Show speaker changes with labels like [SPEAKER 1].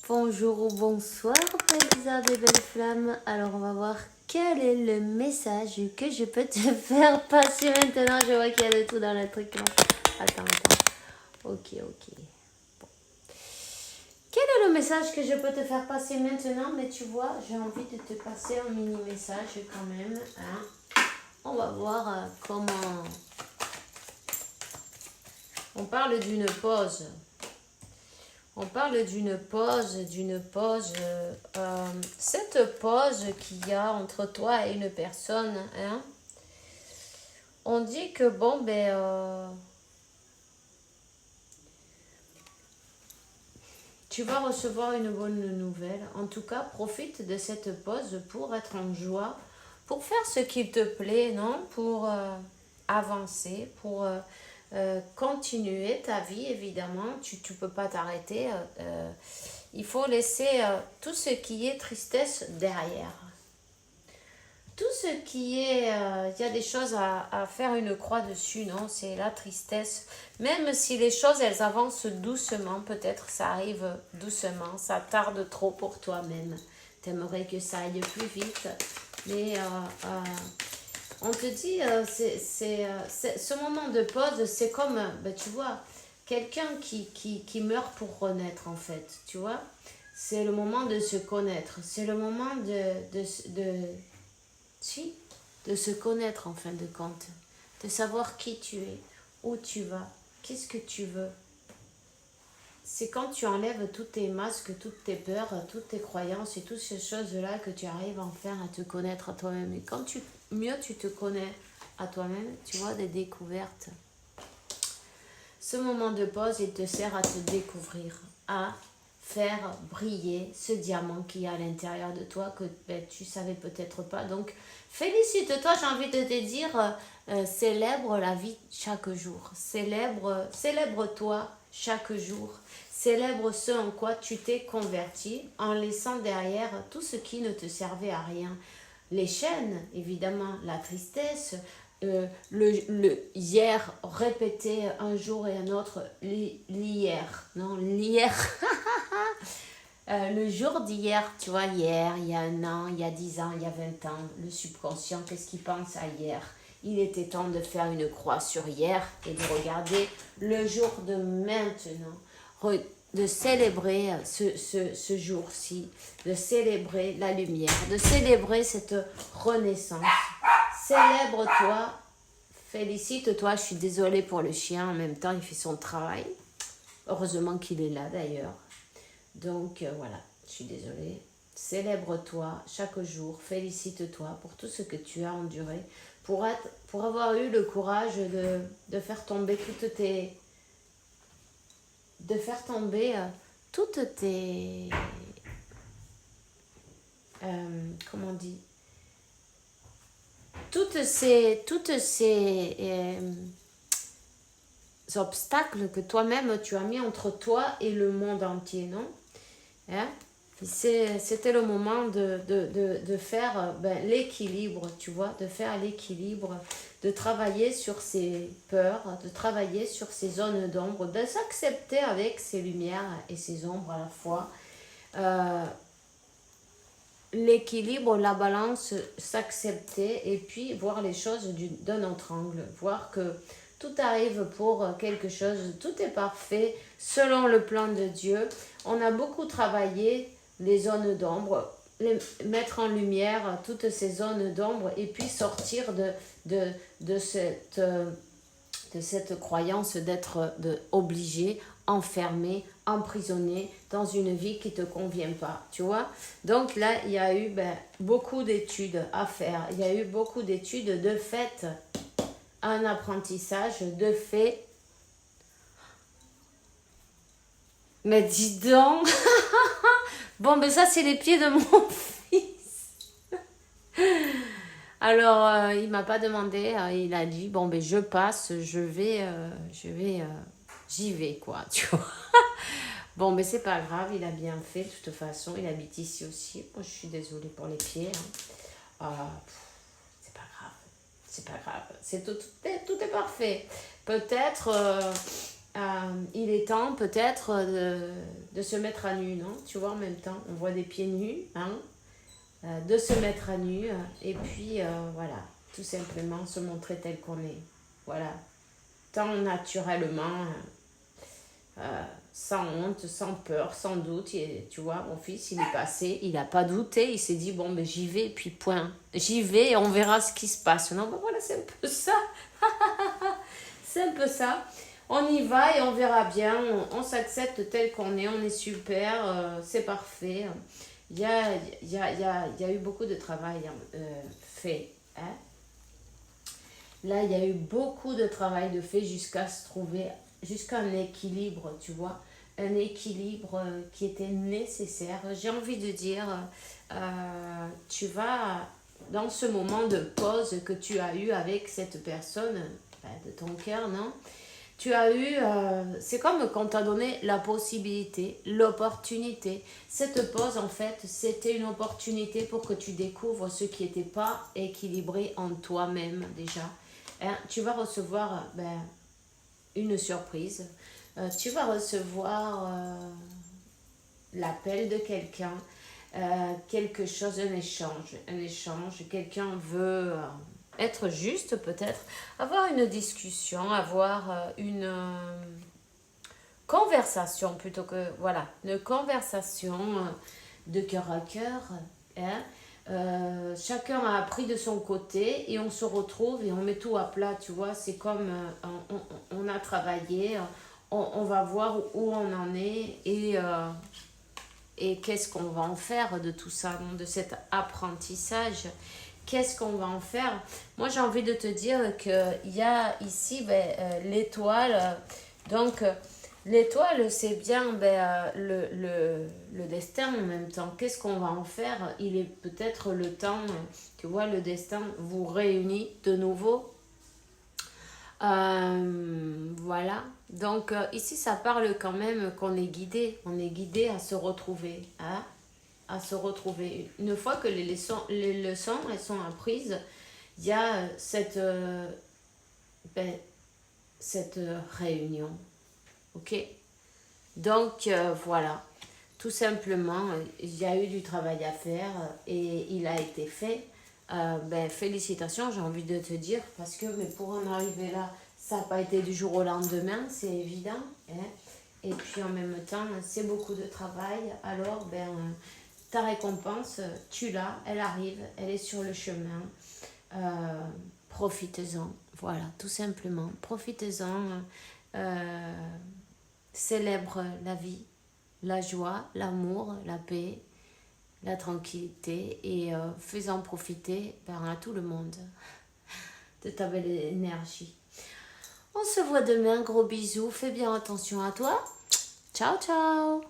[SPEAKER 1] Bonjour ou bonsoir, Elsa des belles flammes. Alors, on va voir quel est le message que je peux te faire passer maintenant. Je vois qu'il y a de tout dans le truc là. Attends. Ok. Bon. Quel est le message que je peux te faire passer maintenant? Mais tu vois, j'ai envie de te passer un mini message quand même. Hein. On va voir comment... On parle d'une pause. On parle d'une pause. Cette pause qu'il y a entre toi et une personne, hein, on dit que bon, tu vas recevoir une bonne nouvelle. En tout cas, profite de cette pause pour être en joie, pour faire ce qui te plaît, non? Pour avancer, pour continuer ta vie, évidemment. Tu ne peux pas t'arrêter. Il faut laisser tout ce qui est tristesse derrière. Tout ce qui est... Il y a des choses à faire une croix dessus, non? C'est la tristesse. Même si les choses, elles avancent doucement, peut-être ça arrive doucement, ça tarde trop pour toi-même. T'aimerais que ça aille plus vite. Mais on te dit, ce moment de pause, c'est comme, tu vois, quelqu'un qui meurt pour renaître, en fait, tu vois. C'est le moment de se connaître. C'est le moment de se connaître en fin de compte, de savoir qui tu es, où tu vas, qu'est-ce que tu veux. C'est quand tu enlèves tous tes masques, toutes tes peurs, toutes tes croyances et toutes ces choses-là que tu arrives enfin à te connaître à toi-même. Et quand mieux tu te connais à toi-même, tu vois des découvertes. Ce moment de pause, il te sert à te découvrir, à faire briller ce diamant qui est à l'intérieur de toi que tu savais peut-être pas. Donc, félicite-toi, j'ai envie de te dire, célèbre la vie chaque jour. Célèbre-toi chaque jour. Célèbre ce en quoi tu t'es converti en laissant derrière tout ce qui ne te servait à rien. Les chaînes, évidemment, la tristesse, le hier répété un jour et un autre, l'hier, le jour d'hier, tu vois, hier, il y a un an, il y a 10 ans, il y a 20 ans, le subconscient, qu'est-ce qu'il pense à hier? Il était temps de faire une croix sur hier et de regarder le jour de maintenant, de célébrer ce jour-ci, de célébrer la lumière, de célébrer cette renaissance. Célèbre-toi, félicite-toi. Je suis désolée pour le chien, en même temps il fait son travail. Heureusement qu'il est là d'ailleurs. Donc voilà, je suis désolée. Célèbre-toi chaque jour, félicite-toi pour tout ce que tu as enduré, pour avoir eu le courage de faire tomber toutes tes... comment on dit, toutes ces obstacles que toi-même tu as mis entre toi et le monde entier, non? Hein? C'était le moment de faire l'équilibre, tu vois, de faire l'équilibre, de travailler sur ses peurs, de travailler sur ses zones d'ombre, de s'accepter avec ses lumières et ses ombres à la fois. L'équilibre, la balance, s'accepter et puis voir les choses d'un autre angle, voir que tout arrive pour quelque chose, tout est parfait selon le plan de Dieu. On a beaucoup travaillé les zones d'ombre, mettre en lumière toutes ces zones d'ombre et puis sortir de cette croyance d'être obligé, enfermé, emprisonné dans une vie qui ne te convient pas, tu vois. Donc là, il y a eu beaucoup d'études à faire, il y a eu beaucoup d'études de fait, un apprentissage de fait. Mais dis donc. Bon, ça c'est les pieds de mon fils. Alors, il m'a pas demandé, il a dit, je passe, j'y vais, quoi, tu vois. Bon, mais c'est pas grave, il a bien fait, de toute façon, il habite ici aussi. Moi, je suis désolée pour les pieds. C'est pas grave, tout est parfait. Peut-être il est temps peut-être de se mettre à nu, non? Tu vois, en même temps, on voit des pieds nus, hein? De se mettre à nu, et puis voilà, tout simplement se montrer tel qu'on est. Voilà, tant naturellement, sans honte, sans peur, sans doute. Tu vois, mon fils, il est passé, il n'a pas douté, il s'est dit, bon, ben j'y vais, puis point. J'y vais et on verra ce qui se passe. Non, ben voilà, c'est un peu ça. C'est un peu ça. On y va et on verra bien. On s'accepte tel qu'on est, on est super, c'est parfait. Il y a eu beaucoup de travail fait. Hein. Là, il y a eu beaucoup de travail de fait jusqu'à se trouver, jusqu'à un équilibre, tu vois. Un équilibre qui était nécessaire. J'ai envie de dire, tu vas, dans ce moment de pause que tu as eu avec cette personne, de ton cœur, non? Tu as eu, c'est comme quand tu as donné la possibilité, l'opportunité. Cette pause, en fait, c'était une opportunité pour que tu découvres ce qui n'était pas équilibré en toi-même déjà. Hein, tu vas recevoir une surprise. Tu vas recevoir l'appel de quelqu'un, quelque chose, un échange. Un échange, quelqu'un veut être juste peut-être, avoir une discussion, avoir une conversation plutôt que, voilà, une conversation de cœur à cœur. Hein. Chacun a appris de son côté et on se retrouve et on met tout à plat, tu vois. C'est comme on a travaillé, on va voir où on en est et qu'est-ce qu'on va en faire de tout ça, de cet apprentissage. Qu'est-ce qu'on va en faire? Moi, j'ai envie de te dire qu'il y a ici l'étoile. Donc, l'étoile, c'est bien le destin en même temps. Qu'est-ce qu'on va en faire? Il est peut-être le temps, tu vois, le destin vous réunit de nouveau. Voilà. Donc, ici, ça parle quand même qu'on est guidé. On est guidé à se retrouver. Hein? À se retrouver. Une fois que les leçons elles sont apprises, il y a cette réunion. Ok? Donc, voilà. Tout simplement, il y a eu du travail à faire et il a été fait. Félicitations, j'ai envie de te dire, parce que mais pour en arriver là, ça n'a pas été du jour au lendemain, c'est évident. Hein? Et puis en même temps, c'est beaucoup de travail. Alors, ta récompense, tu l'as, elle arrive, elle est sur le chemin. Profitez-en, voilà, tout simplement. Profitez-en, célèbre la vie, la joie, l'amour, la paix, la tranquillité et fais-en profiter à tout le monde de ta belle énergie. On se voit demain, gros bisous, fais bien attention à toi. Ciao, ciao.